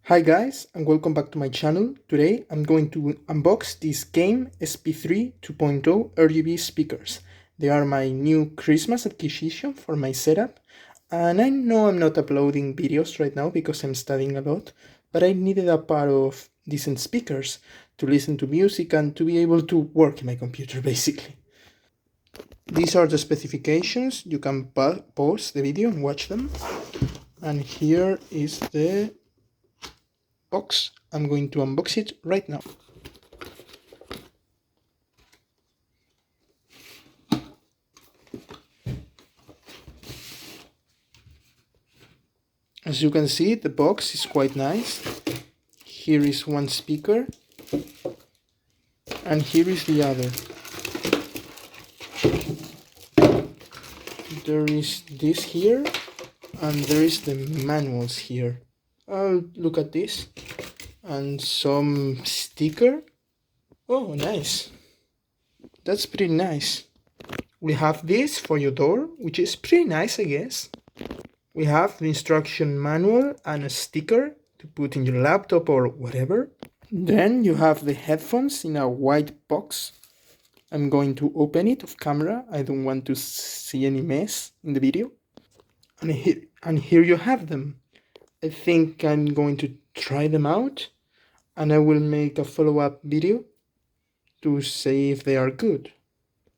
Hi guys, and welcome back to my channel. Today I'm going to unbox these Game SP3 2.0 RGB speakers. They are my new Christmas acquisition for my setup, and I know I'm not uploading videos right now because I'm studying a lot, but I needed a pair of decent speakers to listen to music and to be able to work in my computer basically. These are the specifications. You can pause the video and watch them. And here is the box. I'm going to unbox it right now. As you can see, the box is quite nice. Here is one speaker, and here is the other. There is this here, and there is the manuals here. I'll look at this. And some sticker. Oh, nice. That's pretty nice. We have this for your door, which is pretty nice, I guess. We have the instruction manual and a sticker to put in your laptop or whatever. Then you have the headphones in a white box. I'm going to open it off camera. I don't want to see any mess in the video. And here you have them. I think I'm going to try them out, and I will make a follow-up video to say if they are good.